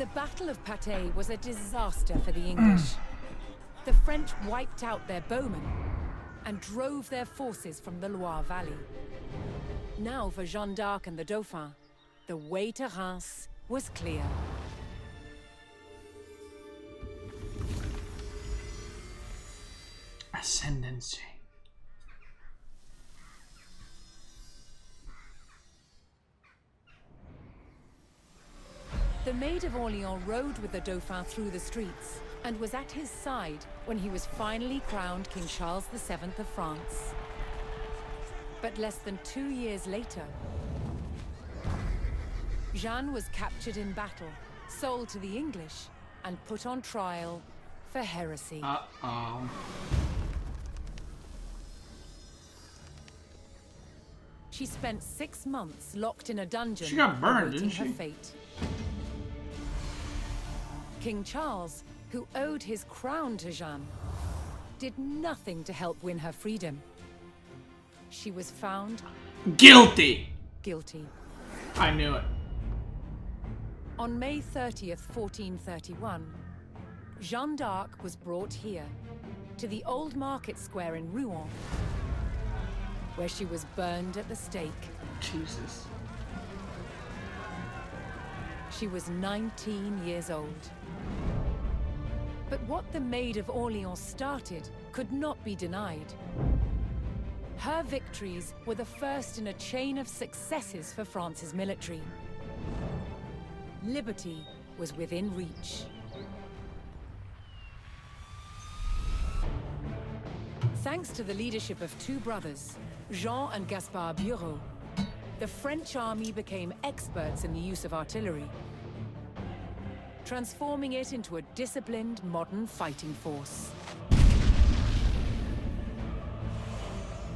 The Battle of Patay was a disaster for the English. The French wiped out their bowmen and drove their forces from the Loire Valley. Now for Jeanne d'Arc and the Dauphin, the way to Reims was clear. Ascendancy. The Maid of Orleans rode with the Dauphin through the streets and was at his side when he was finally crowned King Charles VII of France. But less than 2 years later, Jeanne was captured in battle, sold to the English, and put on trial for heresy. Uh-oh. She spent 6 months locked in a dungeon. She got burned, awaiting didn't she? her fate. King Charles, who owed his crown to Jeanne, did nothing to help win her freedom. She was found Guilty. guilty. I knew it. On May 30th, 1431, Jeanne d'Arc was brought here, to the old market square in Rouen, where she was burned at the stake. Jesus. She was 19 years old. But what the Maid of Orleans started could not be denied. Her victories were the first in a chain of successes for France's military. Liberty was within reach. Thanks to the leadership of two brothers, Jean and Gaspard Bureau, the French army became experts in the use of artillery, transforming it into a disciplined, modern fighting force.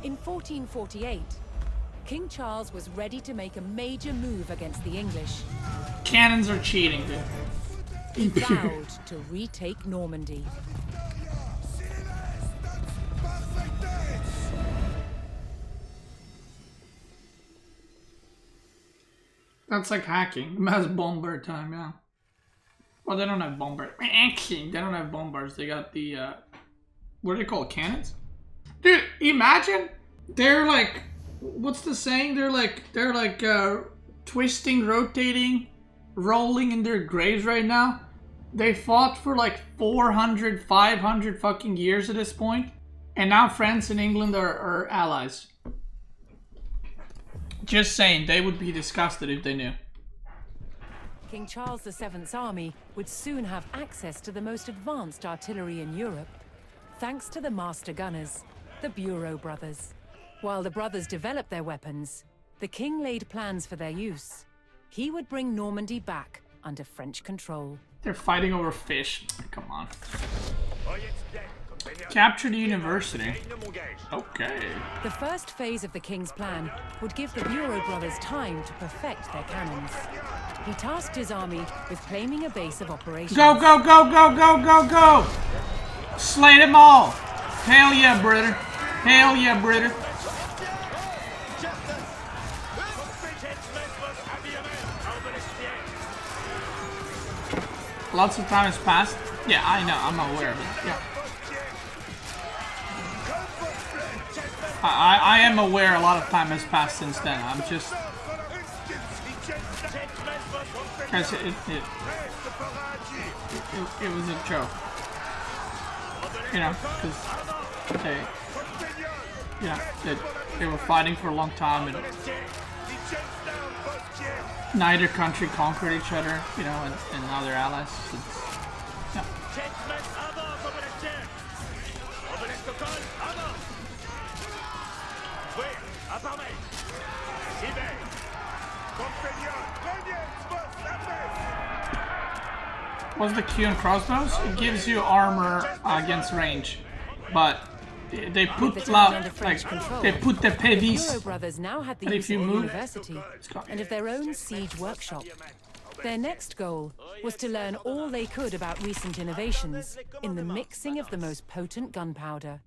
In 1448, King Charles was ready to make a major move against the English. Cannons are cheating, dude. He vowed to retake Normandy. That's like hacking. Mass bomber time, yeah. Well, they don't have bombers. Actually, they don't have bombers. They got the, what are they called? Cannons? Dude, imagine they're like, what's the saying? They're like twisting, rotating, rolling in their graves right now. They fought for like 400, 500 fucking years at this point. And now France and England are allies. Just saying, they would be disgusted if they knew. King Charles VII's army would soon have access to the most advanced artillery in Europe, thanks to the master gunners, the Bureau brothers. While the brothers developed their weapons, the king laid plans for their use. He would bring Normandy back under French control. They're fighting over fish. Come on. Capture the university. Okay. The first phase of the king's plan would give the Bureau brothers time to perfect their cannons. He tasked his army with claiming a base of operations. Go, go, go, go, go, go, go! Slay them all! Hell yeah, brother. Hell yeah, brother. Lots of time has passed. Yeah, I know. I'm aware of it. Yeah. I am aware a lot of time has passed since then. I'm just... Guys, it was a joke. You know, because they... You know, they were fighting for a long time and... Neither country conquered each other, you know, and now they're allies. Yeah. What's the Q in crossbows? It gives you armor against range, but they put they put the pevis. Bureau brothers now had the use of the university and of their own siege workshop. Their next goal was to learn all they could about recent innovations in the mixing of the most potent gunpowder.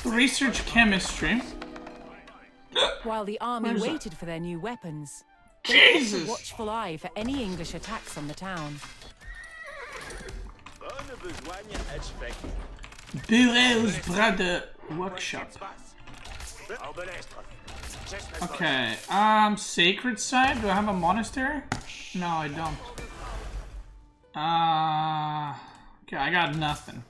Research chemistry. While the army waited for their new weapons, They kept a Jesus! watchful eye for any English attacks on the town. Bureau's Brother Workshop. Okay, sacred side? Do I have a monastery? No, I don't. Okay, I got nothing.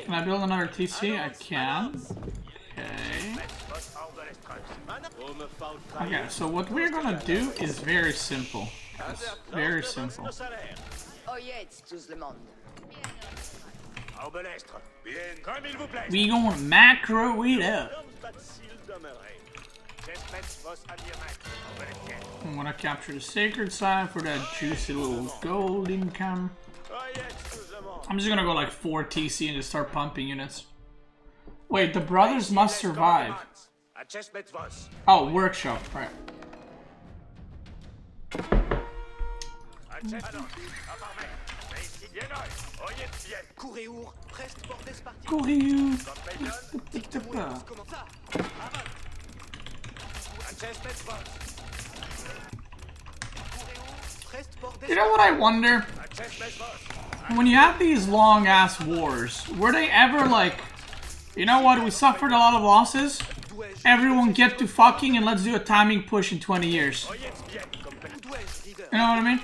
Can I build another TC? I can. Okay. Okay, so what we're gonna do is very simple. It's very simple. We gonna macro it up. I'm gonna capture the sacred side for that juicy little gold income. I'm just gonna go like 4 TC and just start pumping units. Wait, the brothers must survive. Oh, workshop, right. You know what I wonder? When you have these long ass wars, were they ever like, you know what, we suffered a lot of losses? Everyone get to fucking and let's do a timing push in 20 years. You know what I mean?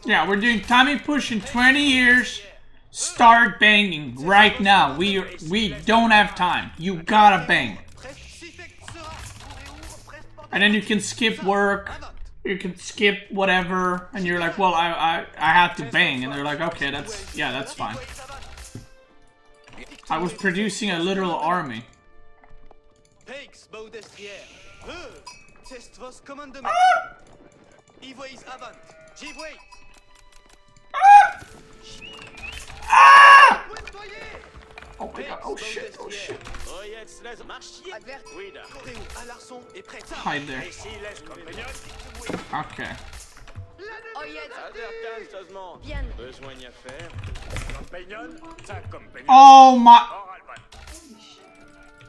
Yeah, we're doing timing push in 20 years. Start banging right now. We don't have time. You gotta bang. And then you can skip work. You can skip whatever, and you're like, well, I had to bang, and they're like, okay, that's fine. I was producing a literal army. Ah! Oh my god, oh shit, oh shit. Hide there. Okay. Oh my...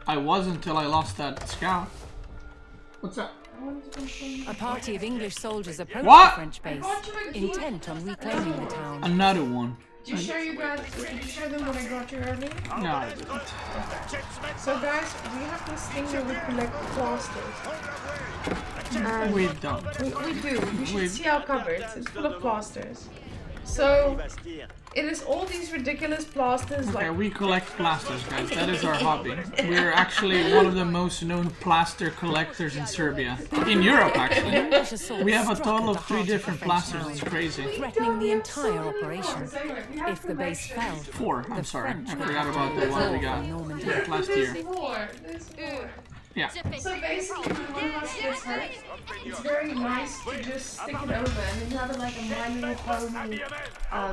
I was until I lost that scout. What's that? A party of English soldiers approached What? the French base, intent on reclaiming the town. Another one. Did you show them what I got you earlier? No, I didn't. So guys, we have this thing where we collect plasters. And We don't. we do. You should see our cupboards. It's full of plasters. So it is all these ridiculous plasters Okay, like we collect plasters, guys. That is our hobby. We're actually one of the most known plaster collectors in Serbia. In Europe, actually. English assault We have a struck total at of the 3 heart of different the French plasters. town, It's crazy. threatening the entire operation. If the base fell, 4, I'm the sorry. French I would forgot have about to the one we withdraw got from Normandy. last year. There's four. Yeah. So basically, when one of us gets hurt, it's very nice to just stick it over, and then you have like a My Little Pony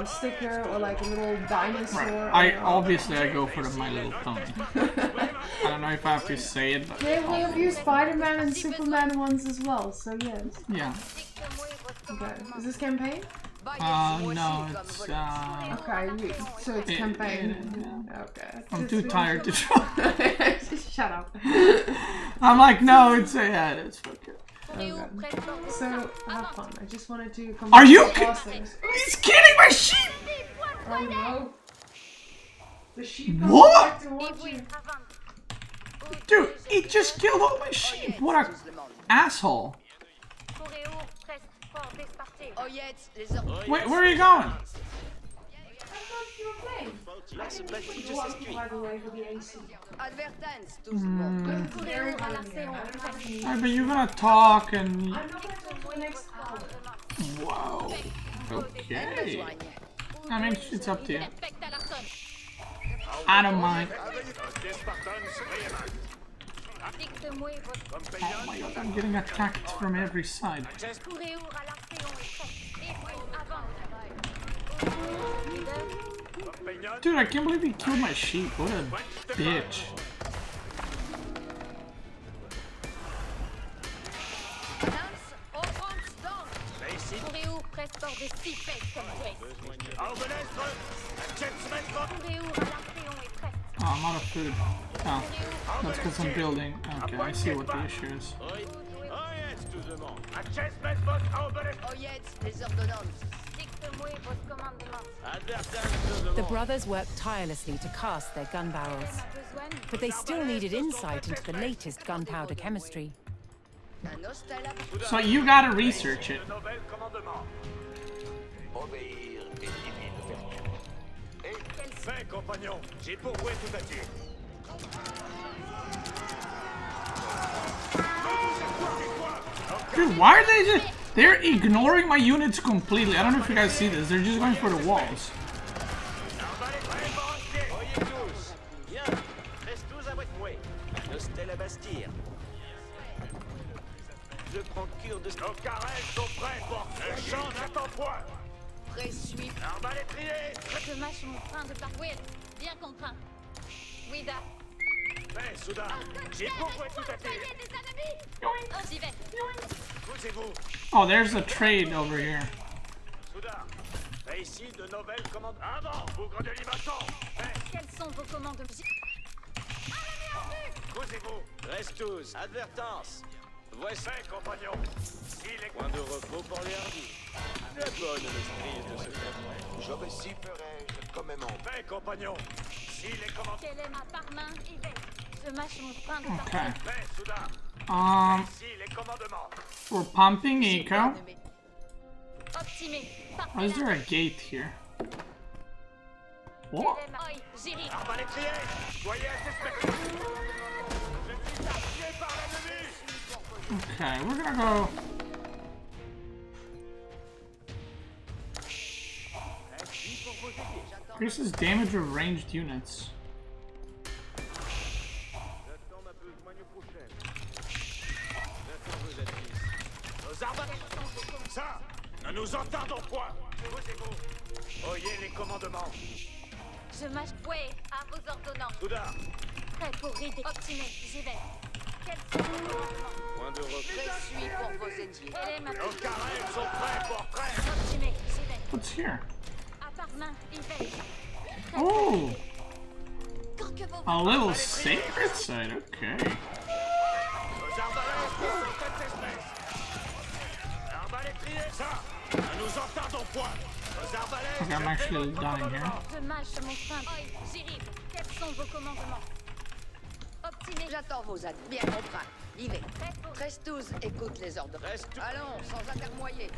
sticker or like a little dinosaur. Right. Obviously I go for the My Little Pony. I don't know if I have to say it, but They will have used Spider-Man and Superman ones as well, so yes. yeah. Okay, is this campaign? No, it's Okay, so it's campaign. yeah. Okay. I'm too tired to try. Shut up. I'm like, no, it's yeah, it's fucking. Okay. So, have fun. I just wanted to come Are you back to plasters. He's killing my sheep! Oh no. The sheep What? to watch you. Dude, he just killed all my sheep! What a asshole! Wait, where are you going? By the way, for the AC. Alright, but you're gonna talk and... I'm not gonna talk for the next hour. Wow. Okay. I mean, it's up to you. I don't mind. Oh my god, I'm getting attacked from every side. Dude, I can't believe he killed my sheep. What a bitch. J'ai si fait comme Oh, I'm out of food. Oh, that's because I'm building. Okay, I see what the issue is. The brothers worked tirelessly to cast their gun barrels, but they still needed insight into the latest gunpowder chemistry. So you gotta research it. Dude, why are they just... They're ignoring my units completely. I don't know if you guys see this. They're just going for the walls. Je mâche mon frein de par... Oui, bien compris. Oui, da. J'ai pour vous tout à fait. Oh, j'y vais. Oh, there's a trade over here. Quelles sont vos commandes? Causez-vous. Restez. Advertance. Voici, compagnons. Point de repos pour les hardis. La bonne maîtrise de ce fait. J'obéis-ferai-je comme aimant. Fait, compagnons. Si les commandes... Quelle est ma part-main? Y vais. Je mâche mon frein de Okay. par... Fait, soudain. Si les commandements. We're pumping eco. Optimé. Why is there a gate here? What? Oi, j'y Arbalétrier. Soyez assez spectaculaires. Je suis appuyé par l'ennemi. Okay, we're gonna go. Increases damage of ranged units. Ça, ne nous entendons point. Posez-vous. Oyez les commandements. Je mâche... Oui, à vos ordonnances. Soudain. Prêt pour rider. Optimé, j'y vais. Quels sont vos commandements? Point de repos. Suis pour vos ennemis. Quelle est ma Nos carrés sont prêts pour prêt. Optimé, j'y vais. What's here? À part main, y vais. Oh, Quand que vos... a little sacred site. Okay. Nos arbalètes sont cette espèce. Arbalétrier, ça, ne nous entendons point. Nos arbalètes... Okay, I'm actually dying here. Je mâche mon frein. Oi, j'y arrive. Quels sont vos commandements? Optimé. J'attends vos avis. Bien compris. Y vais. Prêt pour... Reste tous, écoute les ordres. Allons, sans atermoyer.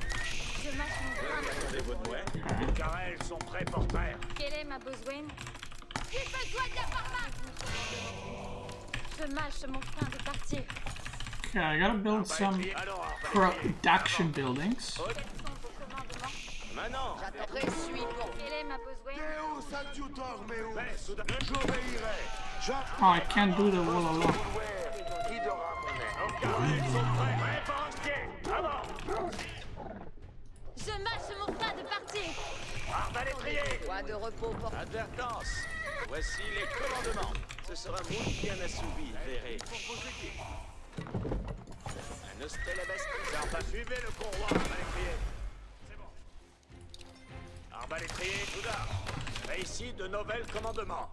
Je mâche mon frein de... Attendez votre mouet. Les carrés sont prêts pour prêt. Quelle est ma besoin? J'ai besoin de la part-main. Je mâche mon frein de partir. Okay, I gotta build some production buildings. Quels sont vos commandements? Maintenant. J'attendrai, suis pour... Quelle est ma besoin? Fait, soudain. J'obéirai. Oh, I can't do the wall alone. Nos carrés sont prêts. Prêts pour entier. Avant. Je mâche mon frein de partir. Arbalétrier. Point de repos pour... Advertance. Voici les commandements. Ce sera moult bien assouvi, verrez. Un hostel à Bastille. Pas Suivez le courroie, arbalétrier. C'est bon. Arbalétrier, Toudard. Et ici, de nouvelles commandements.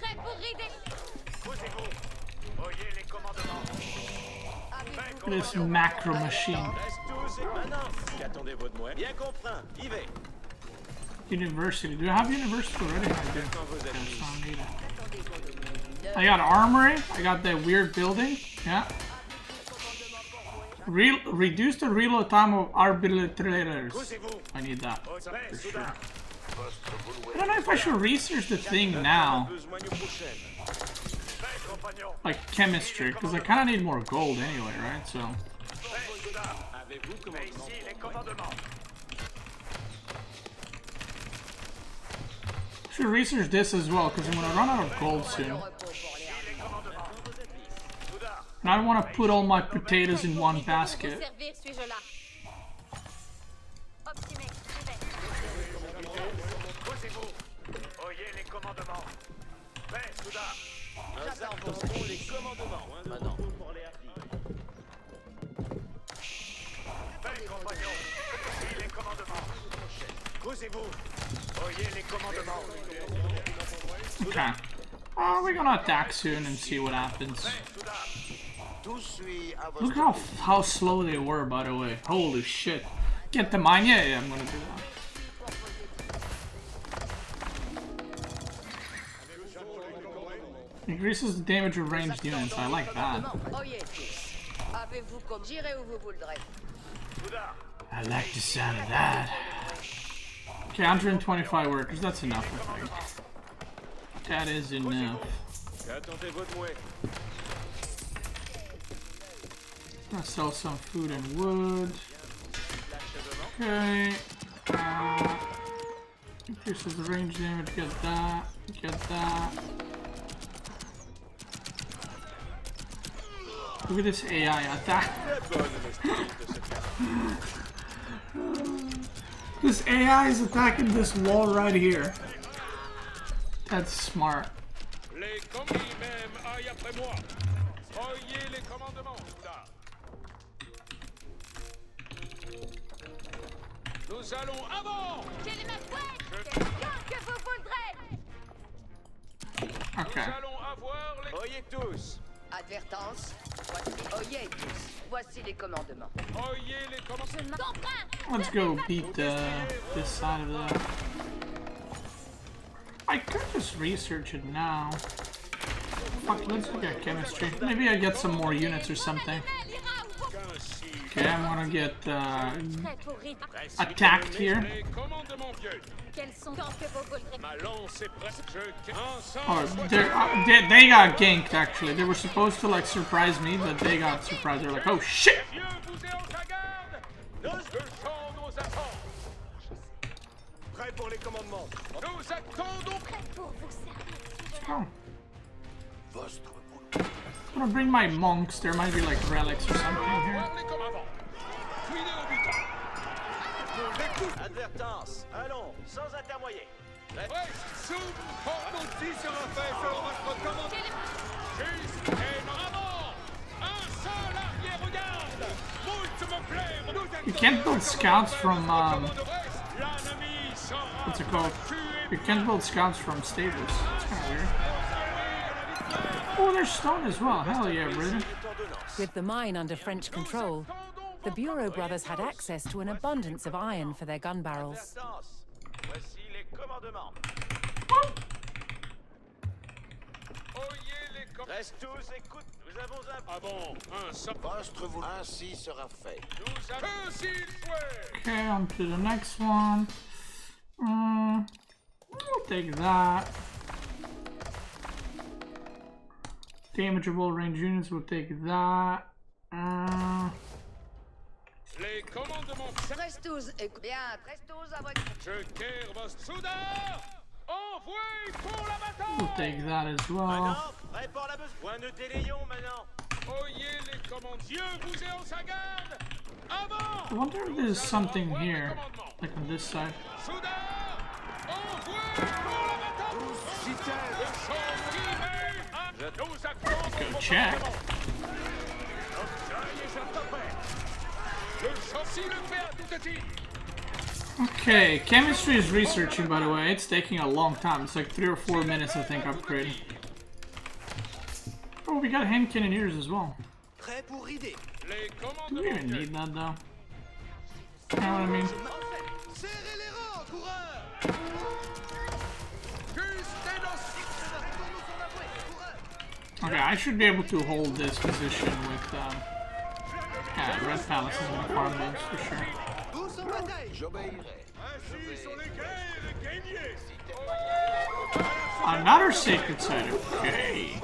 Prêt pour rider. Posez-vous. Oyez les commandements. This macro machine. Reste tous et maintenant. Attendez votre mouet. Bien compris. Y vais. University. Do I have university already? I do. Quand vous êtes Okay, mis. so I need it. I got armory. I got that weird building. Yeah. Reduce the reload time of arbitrators. Posez-vous. I need that Prêt, for sure. Toudard. I don't know if I should research the thing now, Besoin de prochaine. Fait, compagnon. like chemistry, because I kind of need more gold anyway, right? So. Fait, Toudard. Avez-vous commandement? Ici, les commandements. Should research this as well, because I'm gonna run out of gold soon. And I don't want to put all my potatoes in one basket. Servir, suis-je là? Optimé, j'y vais. Posez-vous. Oyez les commandements. Fait, Toudard. Nous attendons les commandements. Maintenant. Pour les hardis. Fait, compagnons. Ici les commandements. Posez-vous. Oyez les commandements. Okay. Well, we're gonna attack soon and see what happens. Look how slow they were, by the way. Holy shit. Get the mine? Yeah, I'm gonna do that. Increases the damage of ranged units. I like that. I like the sound of that. Okay, 125 workers. That's enough, I think. That is enough. Gonna sell some food and wood. Okay. Increases the range damage. Get that. Get that. Look at this AI attack. This AI is attacking this wall right here. That's smart. Nous allons avant. Okay. Nous allons avoir les... Oyez tous. Advertance. Voici. Oyez tous. Voici les commandements. Oyez les commandements. Let's go beat this side of that. I could just research it now. Fuck, let's look at chemistry. Maybe I get some more units or something. Okay, I'm gonna get attacked here. Oh, they got ganked actually. They were supposed to like surprise me, but they got surprised. They're like, oh shit! Oh. I'm gonna bring my monks. There might be like relics or something here. Advertance. Allons, sans intermoyer. You can't build scouts from what's it called? You can't build scouts from stables. It's kind of weird. Oh, there's stone as well. Hell yeah, brother. With the mine under French control, the Bureau brothers had access to an abundance of iron for their gun barrels. Voici les commandements. Reste tous, écoute, nous avons un... Ah bon, vous ainsi sera fait. Nous avons s'il souhaite. Okay, on to the next one. We'll take that. Damageable range units, we'll take that. Les commandements. Reste tous. Bien, reste tous à votre... Je quitte vos soudats. Envoyez pour la bataille. We'll take that as well. Maintenant, prêt pour la besoin. Point de délayons maintenant. Oyez les commandes. Dieu vous est en sa garde. Avant. I wonder if there's something here, like on this side. Soudats. Envoyez pour la bataille. Go check. Okay, chemistry is researching, by the way. It's taking a long time. It's like 3 or 4 minutes, I think, upgrading. Oh, we got hand cannoneers as well. Do we even need that, though? You know what I mean? Okay, I should be able to hold this position with, yeah, Red Palace is gonna farm those for sure. Another sacred site, okay.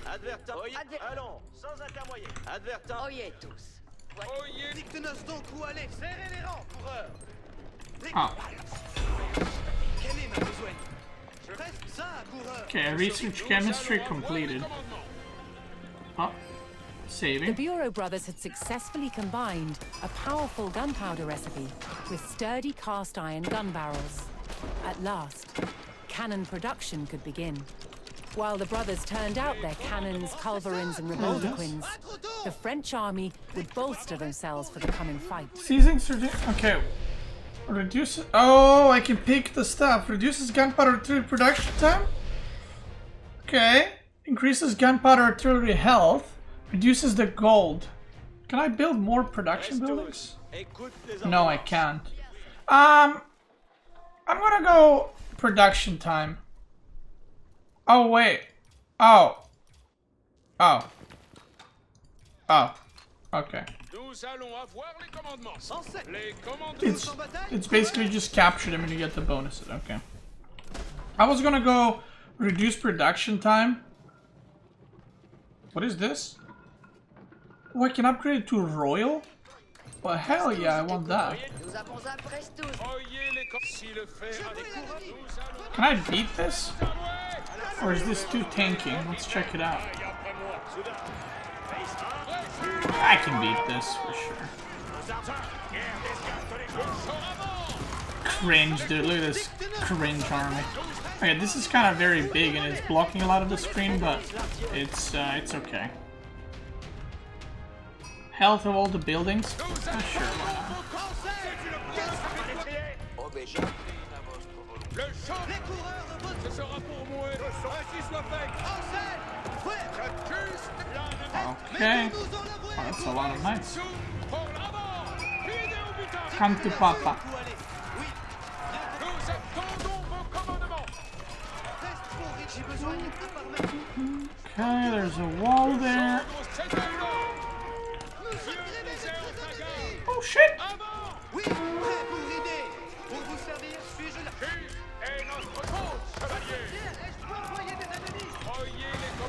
Advertant. Allons, sans intermoyer. Advertant. Oyez tous. Dicte-nous donc où aller. Serrez les rangs, coureurs. Oh. Quel est ma besoin? Reste ça, coureur. Okay, research chemistry completed. Oh, The saving. Bureau brothers had successfully combined a powerful gunpowder recipe with sturdy cast iron gun barrels. At last, cannon production could begin. While the brothers turned out their cannons, culverins, and revolverquins, the French army would bolster themselves for the coming fight. Seizing okay. Reduces. Oh, I can pick the stuff. Reduces gunpowder artillery production time. Okay. Increases gunpowder artillery health. Reduces the gold. Can I build more production buildings? No, I can't. I'm gonna go production time. Oh wait. Oh. Okay. It's basically just capture them and you get the bonuses. Okay. I was gonna go reduce production time. What is this? Oh, I can upgrade it to royal? Well, hell yeah, I want that. Can I beat this? Or is this too tanky? Let's check it out. I can beat this for sure. Cringe, dude. Look at this cringe army. Okay, this is kind of very big and it's blocking a lot of the screen, but it's okay. Health of all the buildings? Sure, why not? Okay. Oh, that's a lot of knights. Come to Papa. Okay, there's a wall there. Oh shit!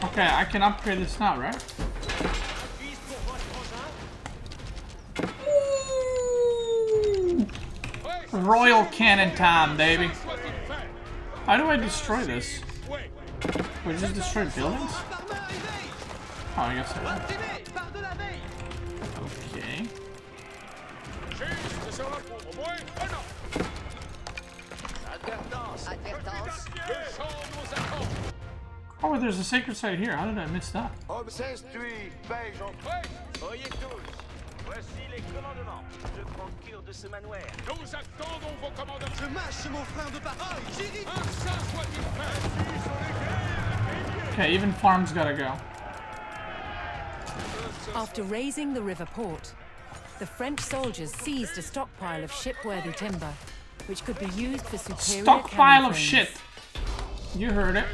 Okay, I can upgrade this now, right? Ooh. Royal cannon time, baby. How do I destroy this? We just destroy buildings? Oh, I guess I will. Okay. Oh, there's a sacred site here. How did I miss that? Okay, even farms gotta go. After raising the river port, the French soldiers seized a stockpile of shipworthy timber, which could be used for superior stockpile of shit. You heard it.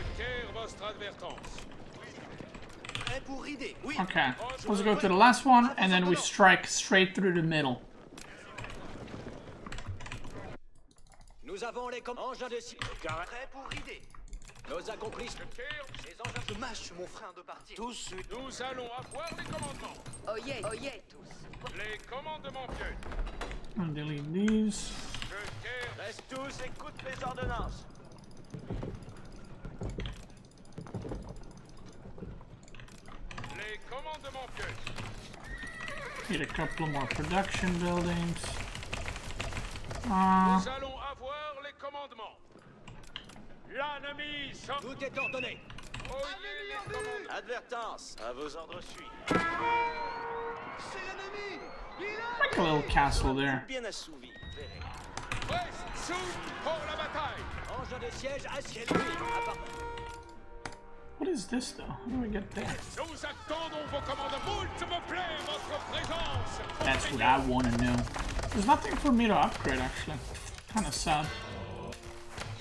Okay, let's go to the last one, and then we strike straight through the middle. Nous avons les engins de prêts pour rider. Nos accomplissements. Les engins de mâche, mon frère de partir. Tous. Nous allons avoir les commandements. Oyez tous. Les commandements pieux. I'll delete these. Reste tous, écoute les ordonnances. Les commandements pieux. Need a couple more production buildings. Nous allons avoir les commandements. L'ennemi sort. Tout est ordonné. Advertance, à vos ordres suivent. C'est l'ennemi. Like a little castle there. Bien assouvi. Reste sous pour la bataille. Engin de siège à ciel ouvert. What is this though? How do I get there? Nous attendons vos commandements. S'il vous plaît, votre présence. That's what I want to know. There's nothing for me to upgrade actually. Kind of sad.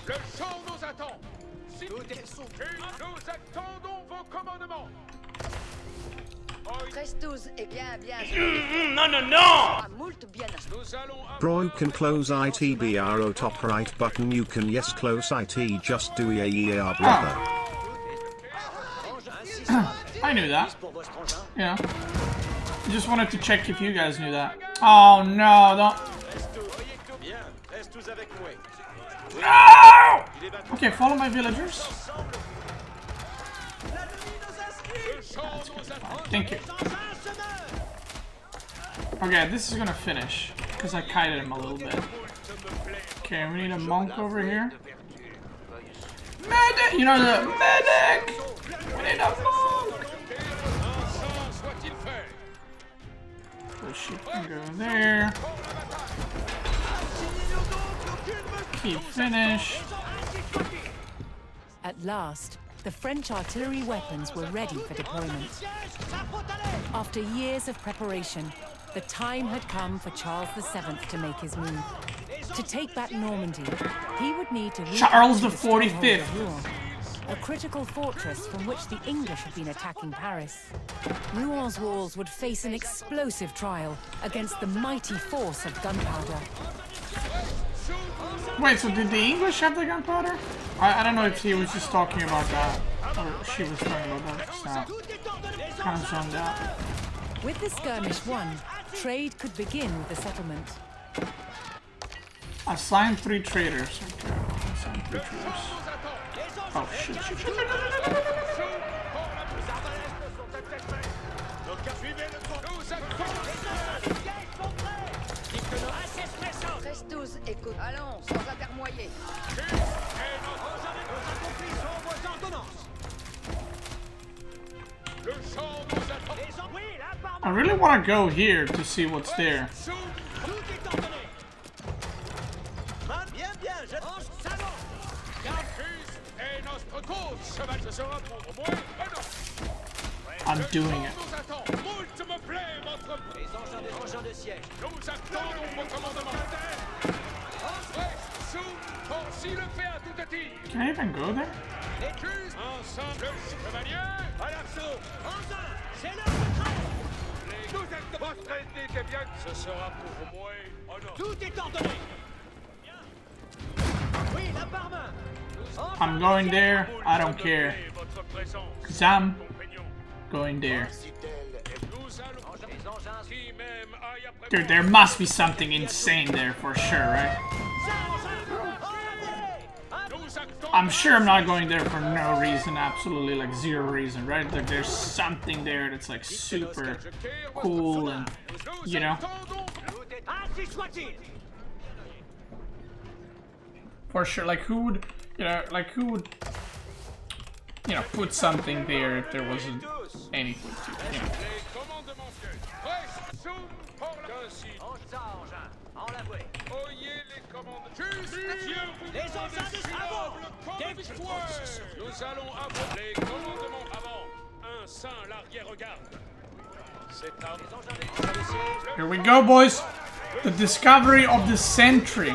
Le champ nous attend. Nous attendons vos commandements. Prestus est bien. Non. Moult bien. Nous allons. Braun can close ITBRO top right button. You can yes close IT just do a brother. I knew that. Yeah. I just wanted to check if you guys knew that. Oh no, don't. No! Okay, follow my villagers. Thank you. Okay, this is gonna finish because I kited him a little bit. Okay, we need a monk over here. Medic! You know the medic! a monk! So she can go there. Keep finish. At last, the French artillery weapons were ready for deployment. After years of preparation, the time had come for Charles VII to make his move. To take back Normandy, he would need to Charles the recapture stronghold 45th. of Rouen, a critical fortress from which the English had been attacking Paris. Rouen walls would face an explosive trial against the mighty force of gunpowder. Wait, so did the English have the gunpowder? I don't know if he was just talking about that, or she was talking about that just now. Kind of zoned out. With the skirmish won, trade could begin with the settlement. Assign 3 traders. Okay, assign 3 traders. Oh shit, shit, shit. Restos, écoute. Allons, sans intermoyer. I really want to go here to see what's there. I'm doing it. Can I even go there? I'm going there. I don't care. 'Cause I'm going there. Dude, there must be something insane there for sure, right? I'm sure I'm not going there for no reason, absolutely like 0 reason, right? Like there's something there that's like super cool and, you know? For sure, like who would, you know, put something there if there wasn't anything to, you know? Here we go, boys. The discovery of the century.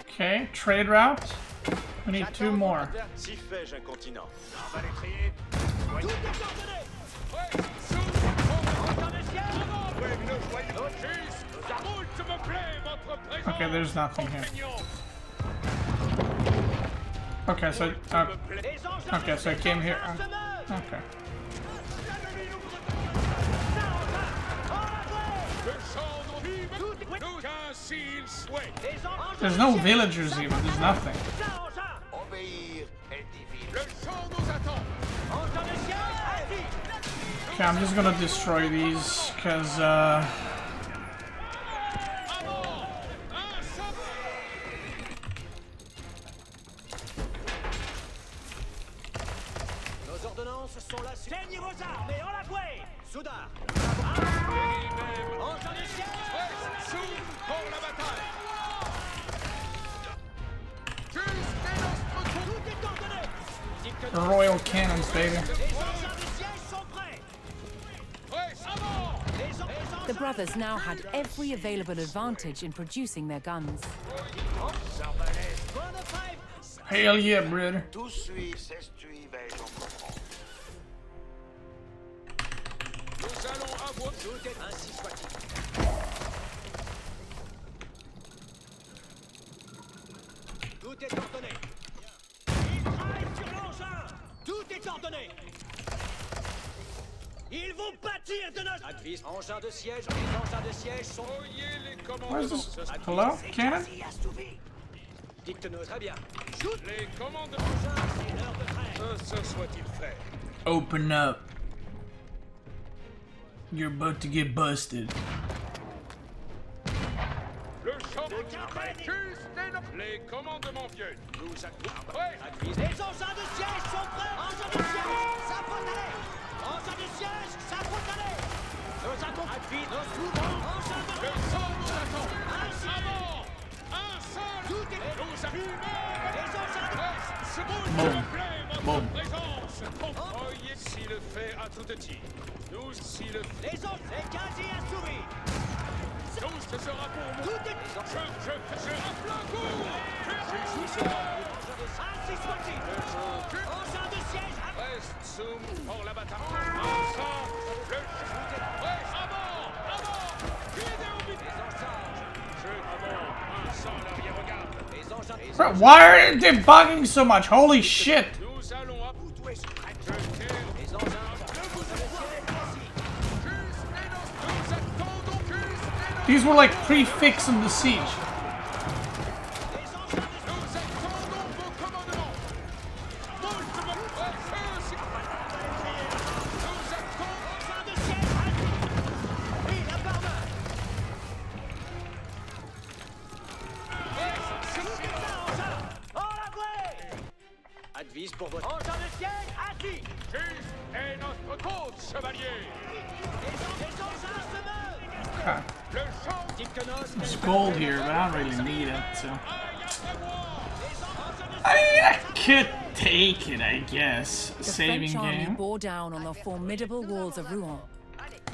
Okay, trade route. We need 2 more. Okay, there's nothing here. Okay, so okay, so I came here. Okay. There's no villagers even. There's nothing. Okay, I'm just gonna destroy these because royal cannons, baby. The brothers now had every available advantage in producing their guns. Hell yeah, brother. Tout est ordonné. Ils travaillent sur l'engin. Tout est ordonné. Ils vont bâtir de notre... Advis, engins de siège. Les engins de siège sont... What is this? Hello? Cannon? Dicte-nous. Très bien. Shoot. Les commandements. C'est l'heure de trêve. Ainsi soit-il fait. Open up. You're about to get busted. Le champ de les commandements viennent. Nous les engins de siège sont prêts. Engins de siège, ça faut aller. Engins de siège, ça faut aller. Nous accompagnons nos souverains. Engins de le sang nous attend. Avant. Un seul. Tout est nous arrivons. Les engins de ce monde présence. Oyez si le fait à tout petit. Nous si le les engins, c'est quasi un sourire. Tous, ce sera pour moi. Tout est... Je à plein cours. Ainsi soit-il. Engin de siège. Reste soum pour la bataille. Ensemble. Le reste avant. Guidez au but. Les engins. Avant. Sans l'arrière-regard. Les engins. Bro, why are they bugging so much? Holy shit! Nous allons à bout. Je tire. Les engins. These were like prefixing the siege. Advise pour votre engin de siège assis. Juste est notre côte, chevalier. Les engins se meuvent. Okay. Le champ There's gold here, but I don't really need it, so. I could take it, I guess. The Saving French army game. bore down on the formidable walls of Rouen,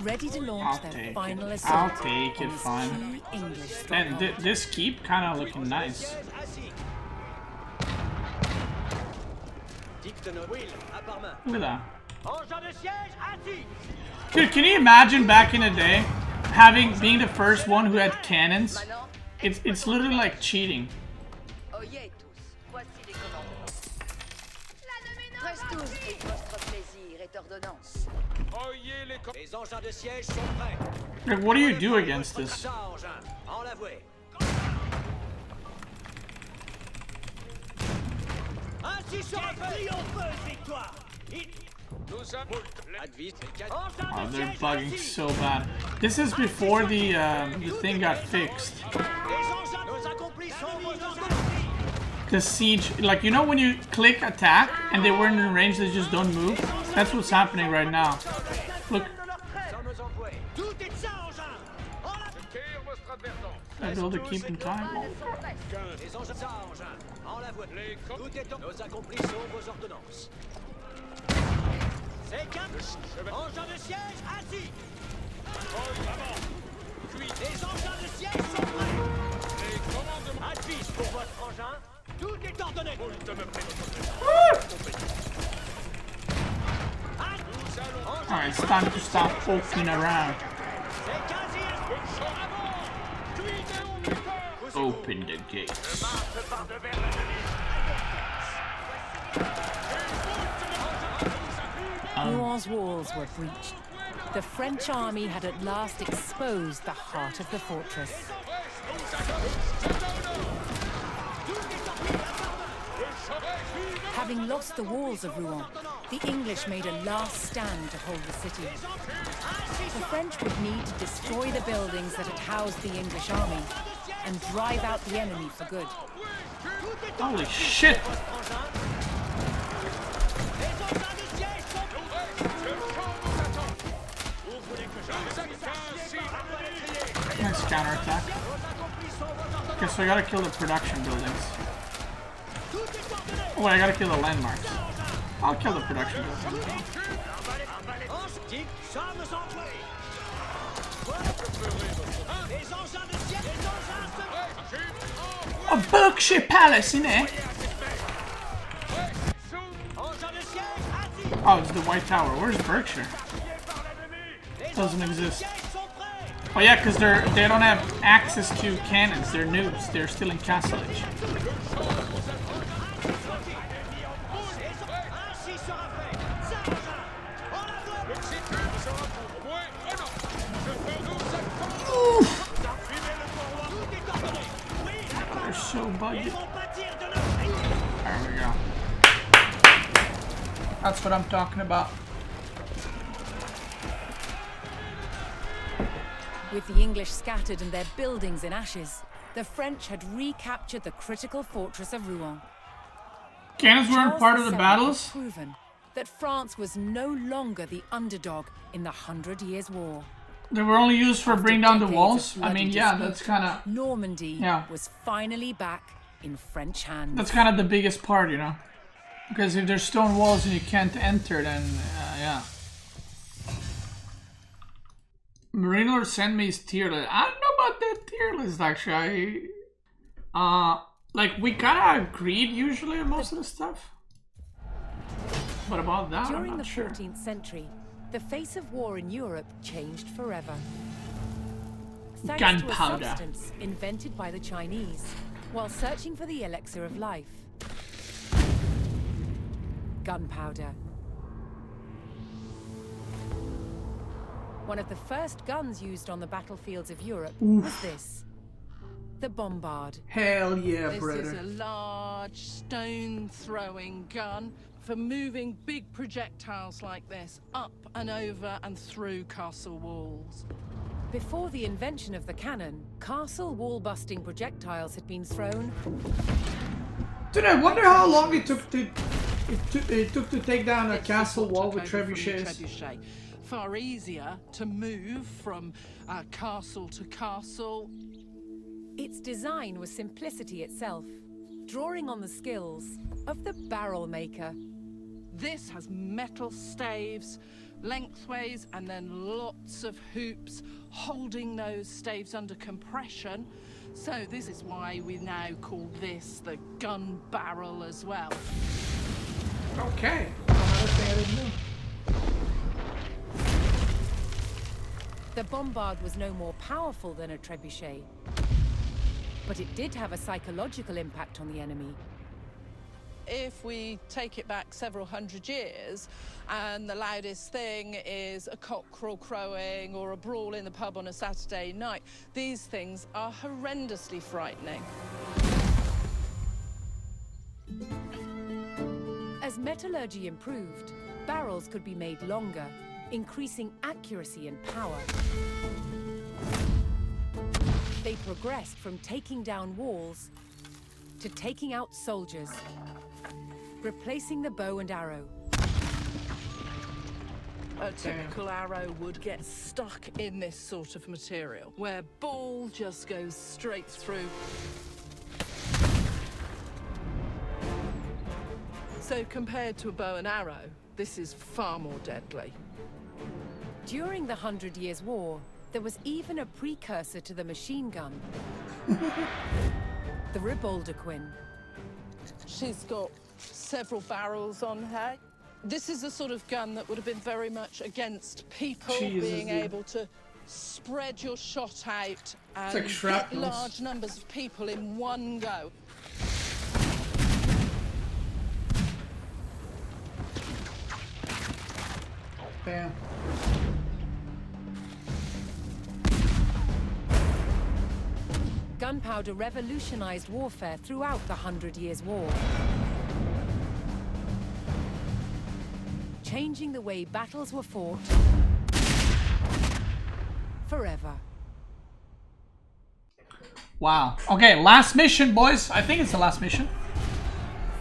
ready to launch I'll their take final it. assault I'll take on it, this fine. key English And stronghold. this keep kind of looking nice. Look at that. Dude, can you imagine back in the day being the first one who had cannons? It's literally like cheating. Oyez tous, voici les commandements. Prestus et votre plaisir est ordonnance. Oyez les engins de siège sont prêts. Like, what do you do against this? Ça, engin, en l'avouer. Ainsi sera fait. Triompheuse victoire. Nous avons advise. Oh, they're bugging so bad. This is before the thing got fixed. The siege, like, you know when you click attack and they weren't in range, they just don't move? That's what's happening right now. Look. I'll be able to keep in time. Nous accomplissons vos ordonnances. C'est qu'un engin de siège assis. Les engins de siège sont prêts. Les commandements. Advise pour votre engin. Tout est ordonné. Alright, it's time to stop poking around. Open the gates. Rouen walls were breached. The French army had at last exposed the heart of the fortress. Having lost the walls of Rouen, the English made a last stand to hold the city. The French would need to destroy the buildings that had housed the English army and drive out the enemy for good. Holy shit! Nice counterattack. Okay, so I gotta kill the production buildings. Oh wait, I gotta kill the landmarks. I'll kill the production buildings. A Berkshire Palace, innit? Oh, it's the White Tower. Where's Berkshire? Doesn't exist. Oh yeah, because they don't have access to cannons. They're noobs. They're still in Castle Age. They're so buggy. There we go. That's what I'm talking about. With the English scattered and their buildings in ashes, the French had recaptured the critical fortress of Rouen. Cannons weren't part of the Charles VII battles? had proven that France was no longer the underdog in the 100 Years' War. They were only used for After bring down the decades walls? of I mean, bloody yeah, dispute, that's kind of... Normandy Yeah. was finally back in French hands. That's kind of the biggest part, you know? Because if there's stone walls and you can't enter, then, yeah. Marine Lord sent me his tier list. I don't know about that tier list, actually. Like, we kind of agreed usually on most of the stuff. But about that, I'm During not the sure. 14th century, the face of war in Europe changed forever. Thanks Gunpowder. to a substance invented by the Chinese while searching for the elixir of life. Gunpowder. One of the first guns used on the battlefields of Europe was this. The bombard. Hell yeah, This brother. is a large stone-throwing gun for moving big projectiles like this up and over and through castle walls. Before the invention of the cannon, castle wall-busting projectiles had been thrown. Dude, I wonder how long it took to take down a This is castle what wall took with over from the trebuchets. trebuchet. Far easier to move from castle to castle. Its design was simplicity itself, drawing on the skills of the barrel maker. This has metal staves, lengthways, and then lots of hoops holding those staves under compression. So this is why we now call this the gun barrel as well. Okay. Another thing I didn't know. The bombard was no more powerful than a trebuchet, but it did have a psychological impact on the enemy. If we take it back several hundred years, and the loudest thing is a cockerel crowing or a brawl in the pub on a Saturday night, these things are horrendously frightening. As metallurgy improved, barrels could be made longer, increasing accuracy and power. They progressed from taking down walls to taking out soldiers, replacing the bow and arrow. A typical arrow would get stuck in this sort of material, where ball just goes straight through. So compared to a bow and arrow, this is far more deadly. During the 100 Years' War, there was even a precursor to the machine gun. The Ribaldequin. She's got several barrels on her. This is the sort of gun that would have been very much against people being able to spread your shot out and like hit shrapnels. large numbers of people in one go. Bam. Gunpowder revolutionized warfare throughout the 100 Years' War, changing the way battles were fought forever. Wow. Okay, last mission, boys. I think it's the last mission.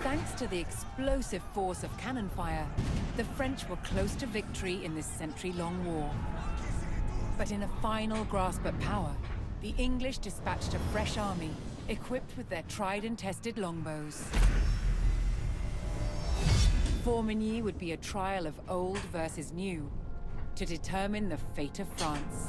Thanks to the explosive force of cannon fire, the French were close to victory in this century-long war. But in a final grasp at power, the English dispatched a fresh army, equipped with their tried and tested longbows. Formigny would be a trial of old versus new, to determine the fate of France.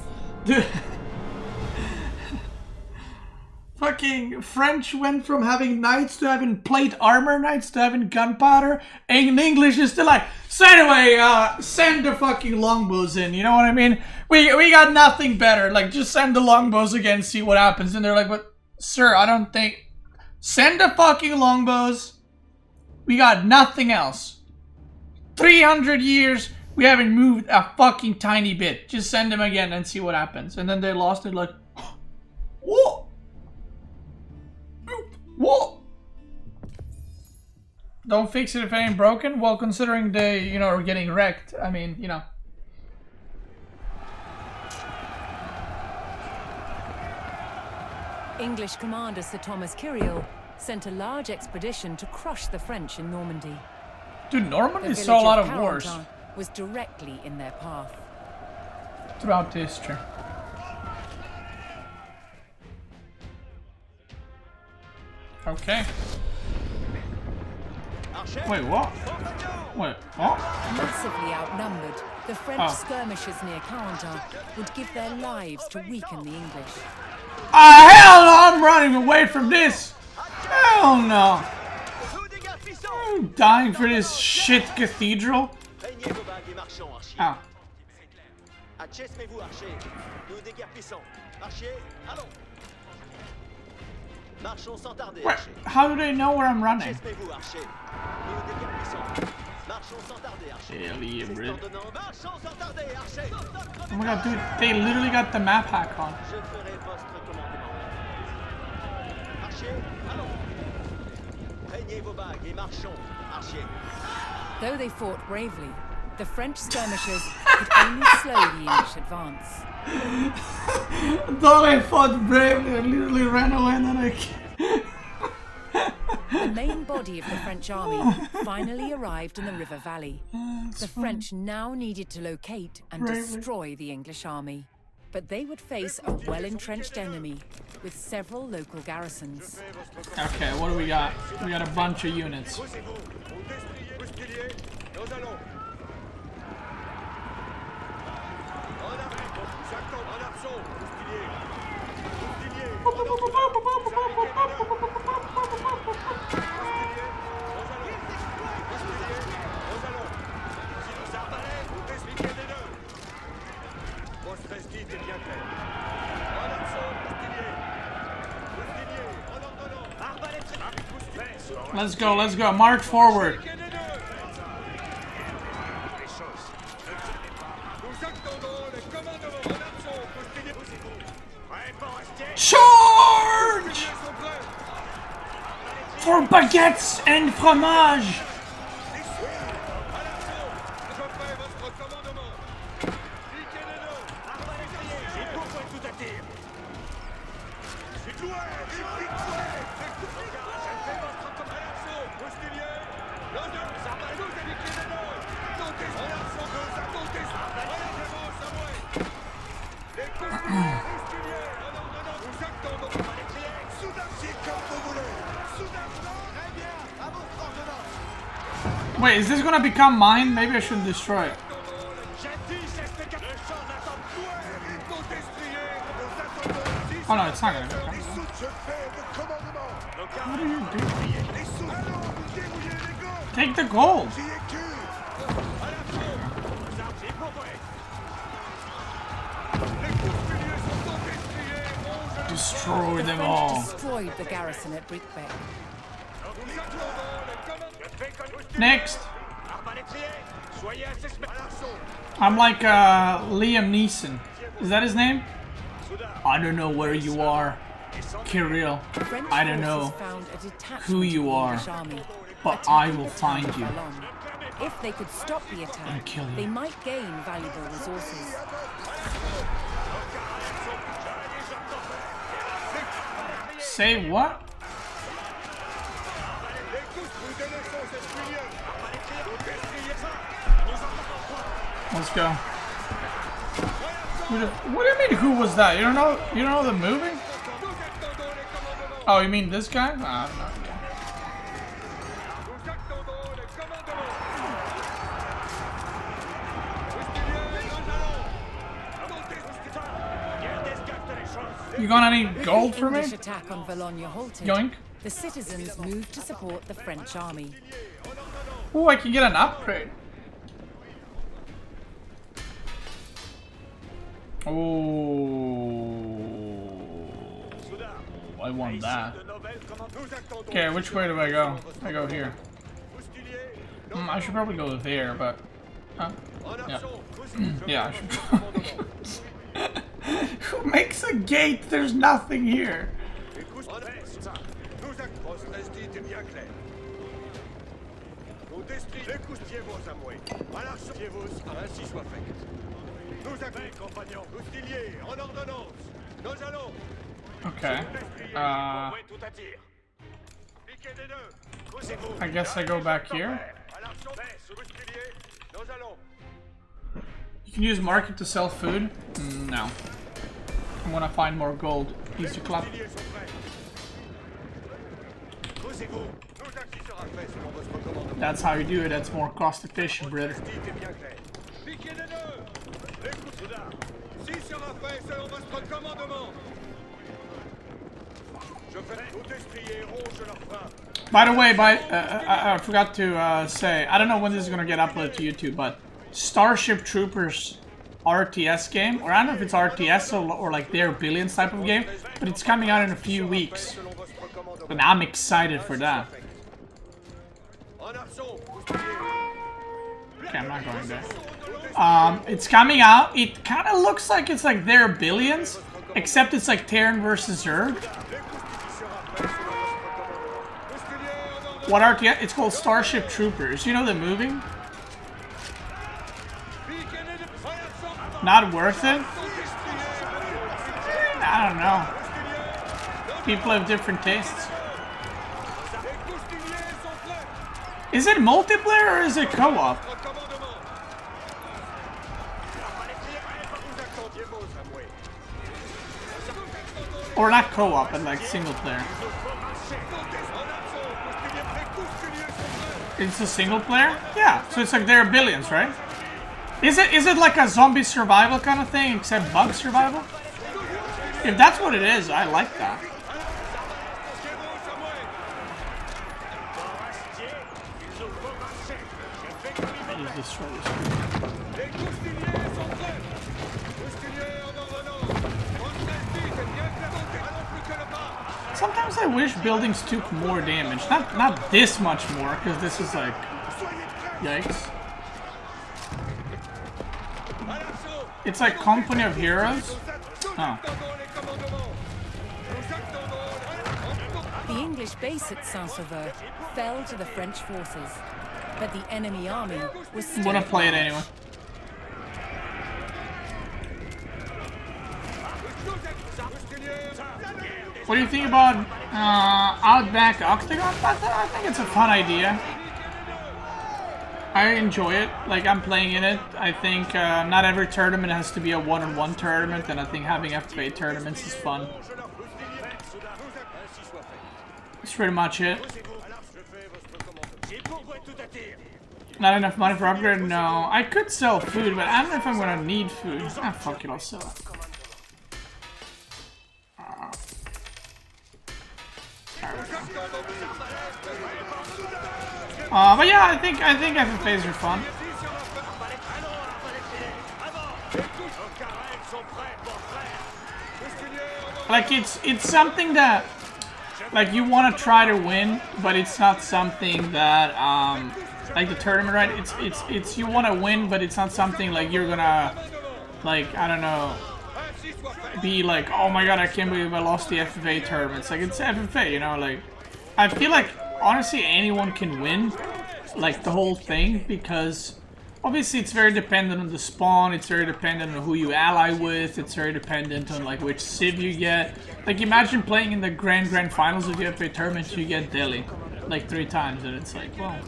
Fucking French went from having knights to having plate armor knights to having gunpowder, and English is still like, so anyway, send the fucking longbows in, you know what I mean? We got nothing better, like, just send the longbows again, see what happens. And they're like, but, sir, I don't think, send the fucking longbows, we got nothing else. 300 years, we haven't moved a fucking tiny bit, just send them again and see what happens. And then they lost it like, what? What? Don't fix it if it ain't broken? Well, considering they, you know, are getting wrecked, I mean, you know. English commander Sir Thomas Kyriel sent a large expedition to crush the French in Normandy. Dude, The Normandy village saw a lot of Carentan wars was directly in their path. throughout history. Okay. Wait, what? Wait, what? Massively outnumbered, the French skirmishers near Carentan would give their lives to weaken the English. Hell no! I'm running away from this! Hell no! I'm dying for this shit cathedral. Ah. Wait, how do they know where I'm running? Oh my god, dude, they literally got the map hack on. Though they fought bravely, the French skirmishers could only slow the English advance. Though they fought bravely, I literally ran away and then I... The main body of the French army finally arrived in the river valley. The French now needed to locate and destroy the English army. But they would face a well-entrenched enemy with several local garrisons. Okay, what do we got? We got a bunch of units. Let's go, march forward. Charge! For baguettes and fromage! Wait, is this gonna become mine? Maybe I shouldn't destroy it. Oh no, it's not gonna become mine. What are you doing? Take the gold! Destroy them all. Destroyed the garrison at Beastyqt. Next. I'm like Liam Neeson. Is that his name? I don't know where you are, Kyriel. I don't know who you are, but I will find you. If they could stop the attack, and kill you. they might gain valuable resources. Say what? Let's go. What do you mean? Who was that? You don't know? You don't know the movie? Oh, you mean this guy? I don't know. You got any gold for me? English attack on Boulogne halted. Yoink. The citizens moved to support the French army. Oh, I can get an upgrade. Oh, I want that. Okay, which way do I go? I go here. I should probably go there, but... yeah. Yeah, I should probably go. Who makes a gate? There's nothing here. Okay. I guess I go back here. You can use market to sell food? No. I want to find more gold. Easy clap. That's how you do it. That's more cost efficient, brother. By the way, I forgot to say, I don't know when this is gonna get uploaded to YouTube, but Starship Troopers RTS game, or I don't know if it's RTS or like their Billions type of game, but it's coming out in a few weeks, and I'm excited for that. Okay, I'm not going there. It's coming out. It kind of looks like it's like their Billions, except it's like Terran versus Zerg. What RTS? It's called Starship Troopers. You know the movie? Not worth it? I don't know. People have different tastes. Is it multiplayer or is it co-op? Or not co-op, but like single player. It's a single player? Yeah, so it's like there are Billions, right? Is it like a zombie survival kind of thing, except bug survival? If that's what it is, I like that. I just destroy this. Sometimes I wish buildings took more damage. Not this much more, because this is like... Yikes. It's like Company of Heroes? Oh. The English base at Saint-Sauveur fell to the French forces, but the enemy army was still... I'm gonna play it anyway. What do you think about Outback Octagon? I think it's a fun idea. I enjoy it. Like, I'm playing in it. I think not every tournament has to be a one-on-one tournament, and I think having FFA tournaments is fun. That's pretty much it. Not enough money for upgrade? No. I could sell food, but I don't know if I'm gonna need food. Ah, fuck it, I'll sell it. But yeah, I think FFAs are fun. Like it's something that like you want to try to win, but it's not something that like the tournament, right? It's you want to win, but it's not something like you're gonna like, I don't know, be like, oh my god, I can't believe I lost the FFA tournament. It's like, it's FFA, you know, like I feel like honestly anyone can win like the whole thing, because obviously it's very dependent on the spawn, it's very dependent on who you ally with, it's very dependent on like which civ you get. Like imagine playing in the grand finals of the FFA tournament, you get Delhi like 3 times, and it's like, well,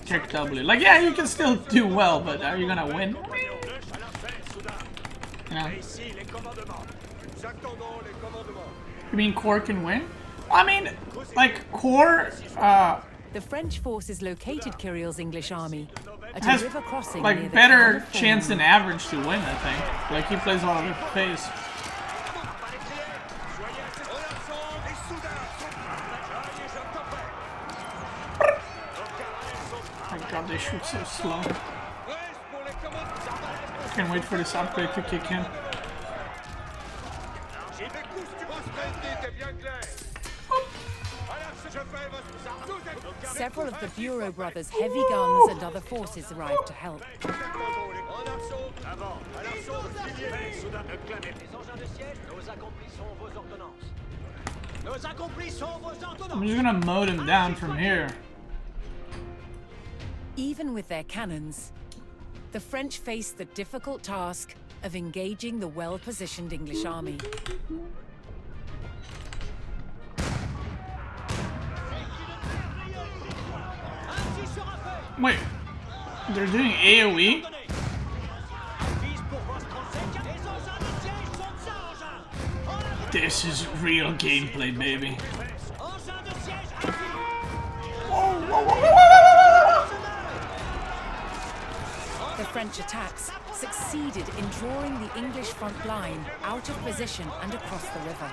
check W. Like, yeah, you can still do well, but are you gonna win? You know? You mean Core can win? I mean, like, Core, The French forces located Kyriel's English army at has, a river crossing near like, the better town of chance than Formigny. average to win, I think. Like, he plays a lot of FFAs. Oh my god, they shoot so slow. Can't wait for this upgrade to kick in. Several of the Bureau brothers' heavy guns and other forces arrived to help. I'm just gonna mow them down from here. Even with their cannons, the French faced the difficult task of engaging the well-positioned English army. Wait, they're doing AOE? This is real gameplay, baby. The French attacks succeeded in drawing the English front line out of position and across the river.